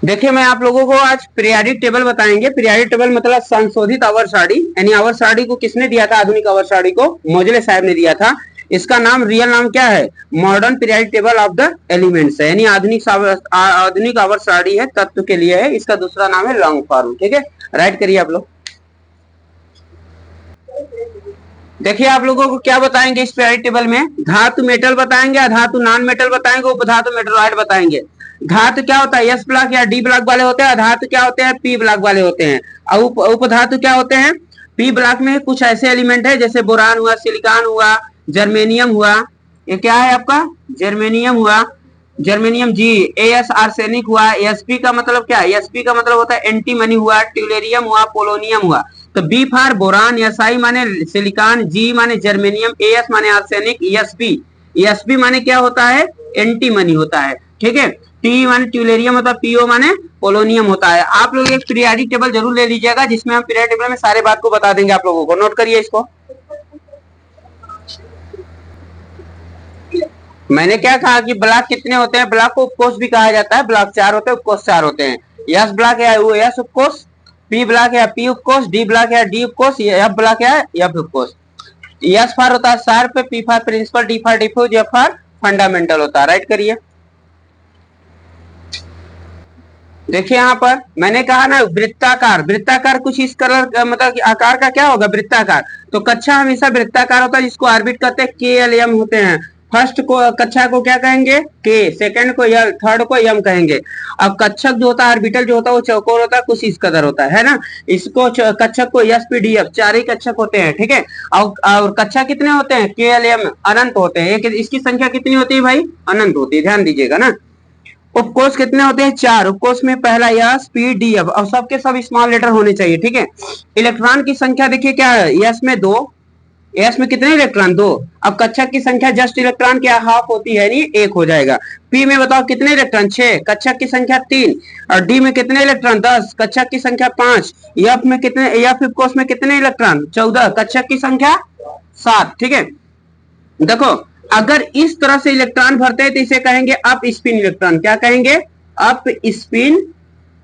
देखिए मैं आप लोगों को आज पीरियाडिक टेबल बताएंगे। पीरियाडिक टेबल मतलब संशोधित आवर्त सारणी, यानी आवर्त सारणी को किसने दिया था? आधुनिक आवर्त सारणी को मोजले साहब ने दिया था। इसका नाम, रियल नाम क्या है? Modern periodic table of the elements है, यानी आधुनिक आवर्त सारणी है, तत्व के लिए है। इसका दूसरा नाम है लॉन्ग फॉर्म। ठीक है, राइट करिए आप लोग। देखिए आप लोगों को क्या बताएंगे इस पीरियाडिक टेबल में? धातु मेटल बताएंगे, अधातु नॉन मेटल बताएंगे, उपधातु मेटलॉइड बताएंगे। धातु क्या होता है? एस ब्लॉक या डी ब्लॉक वाले होते हैं। अधातु क्या होते हैं? पी ब्लॉक वाले होते हैं। और उपधातु क्या होते हैं? पी ब्लॉक में कुछ ऐसे एलिमेंट है जैसे बोरान हुआ, सिलिकॉन हुआ, जर्मेनियम हुआ। ये क्या है आपका? जर्मेनियम हुआ, जर्मेनियम जी। एस आर्सेनिक हुआ। एसपी का मतलब क्या है? एसपी का मतलब होता है एंटीमनी हुआ, ट्यूलेरियम हुआ, पोलोनियम हुआ। तो B for boron, S I माने सिलिकॉन, जी माने जर्मेनियम, एस माने आर्सेनिक, एसपी एसपी माने क्या होता है? एंटीमनी होता है। ठीक है, टी माने ट्यूलेरियम होता है, पीओ माने पोलोनियम होता है। आप लोग एक पीरियाडिक टेबल जरूर ले लीजिएगा जिसमें हम पीरियाडिक टेबल में सारे बात को बता देंगे आप लोगों को। नोट करिए इसको। मैंने क्या कहा कि ब्लॉक कितने होते हैं? ब्लॉक को उपकोष भी कहा जाता है। ब्लॉक 4 होते हैं, उपकोष 4 होते हैं। एस ब्लॉक है वो एस उपकोष, पी ब्लॉक है पी उपकोष, डी ब्लॉक है डी उपकोष, एफ ब्लॉक है एफ उपकोष। एस फॉर होता है sharp, P for principal, D for diffuse, F for fundamental होता है। राइट करिए। देखिए यहाँ पर मैंने कहा ना वृत्ताकार, वृत्ताकार कुछ इस कलर मतलब आकार का क्या होगा? वृत्ताकार। तो कक्षा हमेशा वृत्ताकार होता है जिसको ऑर्बिट कहते हैं, के एल एम होते हैं। फर्स्ट को कक्षा को क्या कहेंगे? के, सेकंड को एल, थर्ड को एम कहेंगे। अब कक्षक जो होता है, ऑर्बिटल जो होता है वो चौकोर होता है, कुछ इस कदर होता है ना। इसको कक्षक को एस पी डी एफ, 4 ही कक्षक होते हैं। ठीक है, और कक्षा कितने होते हैं? के एल एम अनंत होते हैं। इसकी संख्या कितनी होती है भाई? अनंत होती है, ध्यान दीजिएगा ना। उपकोष कितने होते हैं? 4। उपकोष में पहला एस पी डी एफ, और सबके सब स्मॉल लेटर होने चाहिए। ठीक है, इलेक्ट्रॉन की संख्या देखिए क्या है? एस में 2, एस में कितने इलेक्ट्रॉन? 2। अब कक्षक की संख्या जस्ट इलेक्ट्रॉन की हाफ होती है, नहीं 1 हो जाएगा। पी में बताओ कितने इलेक्ट्रॉन? 6। कक्षक की संख्या 3। और डी में कितने इलेक्ट्रॉन? 10। कक्षक की संख्या 5। एफ में कितने? एफ उपकोष में कितने इलेक्ट्रॉन? 14। कक्षक की संख्या 7। ठीक है, देखो अगर इस तरह से इलेक्ट्रॉन भरते हैं तो इसे कहेंगे अप स्पिन इलेक्ट्रॉन। क्या कहेंगे? अप स्पिन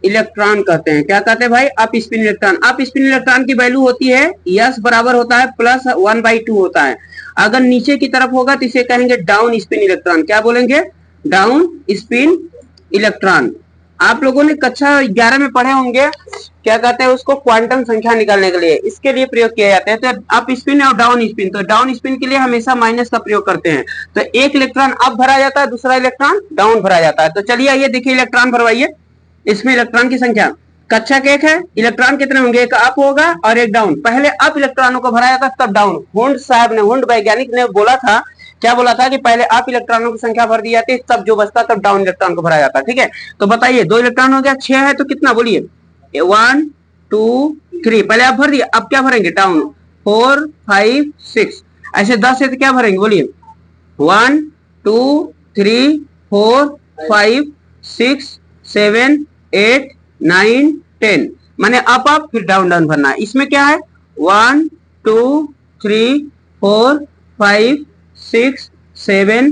इलेक्ट्रॉन कहते हैं। क्या कहते हैं भाई? Up spin electron. Up spin electron की वैल्यू होती है यस बराबर होता है +1/2 होता है। अगर नीचे की तरफ होगा तो इसे कहेंगे डाउन स्पिन इलेक्ट्रॉन। क्या बोलेंगे? Down spin electron. आप लोगों ने कक्षा 11 में पढ़े होंगे, क्या कहते हैं उसको? क्वांटम संख्या निकालने के लिए इसके लिए प्रयोग किया जाता है। तो अप स्पिन और डाउन स्पिन, तो डाउन स्पिन के लिए हमेशा माइनस का प्रयोग करते हैं। तो एक इलेक्ट्रॉन अप भरा जाता है, दूसरा इलेक्ट्रॉन डाउन भरा जाता है। तो चलिए आइए देखिए इलेक्ट्रॉन भरवाइए। इसमें इलेक्ट्रॉन की संख्या, कक्षक 1 है, इलेक्ट्रॉन कितने होंगे? एक अप होगा और एक डाउन। पहले अप इलेक्ट्रॉनों को भरा जाता है तब डाउन। हुंड साहब ने, हुंड वैज्ञानिक ने बोला था, क्या बोला था? कि पहले अप इलेक्ट्रॉनों की संख्या भर दी जाती है, तब जो बचता तब डाउन इलेक्ट्रॉन को भरा जाता है। ठीक है, तो बताइए 2 इलेक्ट्रॉन हो गया, 6 है तो कितना बोलिए? 1 2 3। पहले आप भर दिए, अब क्या भरेंगे? डाउन। 4 5 6। ऐसे 10 है तो क्या भरेंगे बोलिए? 1 2 3 4 5 6 7 8 9 10। माने अप फिर डाउन डाउन भरना है। इसमें क्या है? 1 2 3 4 5 6 7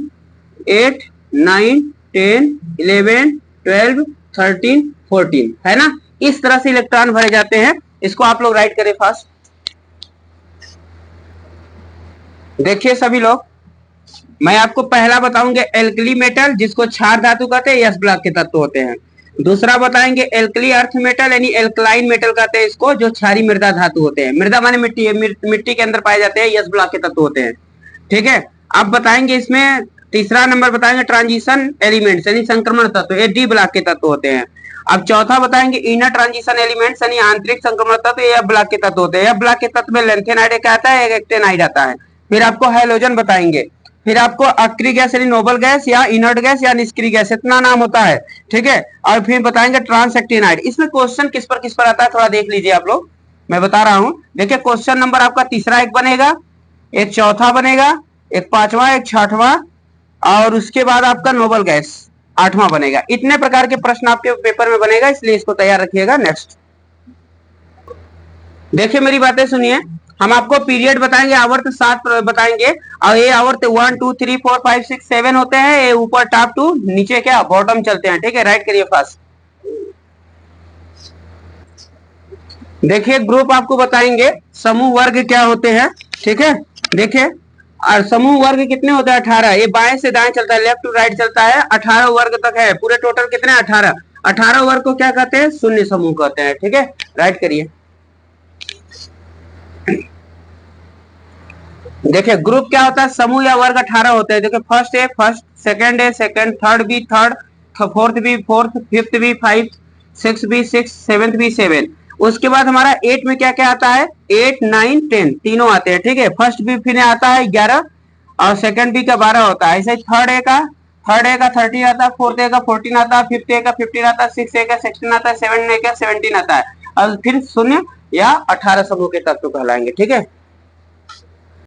8 9 10 11 12 13 14 है ना। इस तरह से इलेक्ट्रॉन भरे जाते हैं। इसको आप लोग राइट करें फास्ट। देखिए सभी लोग, मैं आपको पहला बताऊंगा एल्कली मेटल, जिसको क्षार धातु कहते हैं, एस ब्लॉक के तत्व होते हैं। दूसरा बताएंगे एल्कली अर्थ मेटल, यानी एल्कलाइन मेटल कहते हैं इसको, जो क्षारी मृदा धातु होते हैं। मृदा माने मिट्टी, मिट्टी के अंदर पाए जाते हैं, एस ब्लॉक के तत्व होते हैं। ठीक है, अब बताएंगे इसमें तीसरा नंबर बताएंगे ट्रांजिशन एलिमेंट्स, यानी संक्रमण तत्व, ये डी ब्लॉक के तत्व होते हैं। अब चौथा बताएंगे इनर ट्रांजिशन एलिमेंट्स, यानी आंतरिक संक्रमण तत्व, ये ब्लॉक के तत्व होते हैं। ब्लॉक के तत्व में लेंथेनाइड एक आता है, एक एक्टेनाइड आता है। फिर आपको हैलोजन बताएंगे, फिर आपको अक्रिय गैस यानी नोबल गैस, या इनर्ट गैस या निष्क्रिय गैस, इतना नाम होता है। ठीक है, और फिर बताएंगे ट्रांस एक्टिनाइड। इसमें क्वेश्चन किस पर आता है थोड़ा देख लीजिए आप लोग, मैं बता रहा हूं। देखिए क्वेश्चन नंबर आपका तीसरा एक बनेगा, एक चौथा बनेगा, एक पांचवा, एक छठवां, और उसके बाद आपका नोबल गैस 8वां बनेगा। इतने प्रकार के प्रश्न आपके पेपर में बनेगा, इसलिए इसको तैयार रखिएगा। नेक्स्ट देखिए मेरी बातें सुनिए। हम आपको पीरियड बताएंगे, आवर्त 7 बताएंगे, और ये आवर्त 1 2 3 4 5 6 7 होते हैं। ये ऊपर टॉप टू नीचे क्या बॉटम चलते हैं। ठीक है, राइट करिए फास्ट। देखिए ग्रुप आपको बताएंगे समूह वर्ग क्या होते हैं, ठीक है। देखिए और समूह वर्ग कितने होते हैं, 18। ये बाएं से दाएं चलता है, लेफ्ट टू राइट चलता है, 18 वर्ग तक है। पूरे टोटल कितने, 18। 18 वर्ग को क्या कहते हैं, शून्य समूह कहते हैं, ठीक है। राइट करिए। देखिए ग्रुप क्या होता है, समूह या वर्ग 18 होते हैं। देखिए first A first, second A second, third B third, fourth B fourth, fifth B five, six B six, seventh B seven. उसके बाद हमारा 8 में क्या क्या आता है, 8 9 10 तीनों आते हैं, ठीक है। फर्स्ट बी फिर आता है 11 और सेकंड बी का 12 होता है। ऐसे थर्ड ए का 13 आता है, फोर्थ ए का 14 आता है, फिफ्थ ए का 15 आता है, सिक्स ए का 16 आता है, सेवन ए का 17 आता है, और फिर शून्य या 18 समूह के तत्व कहलाएंगे, ठीक है।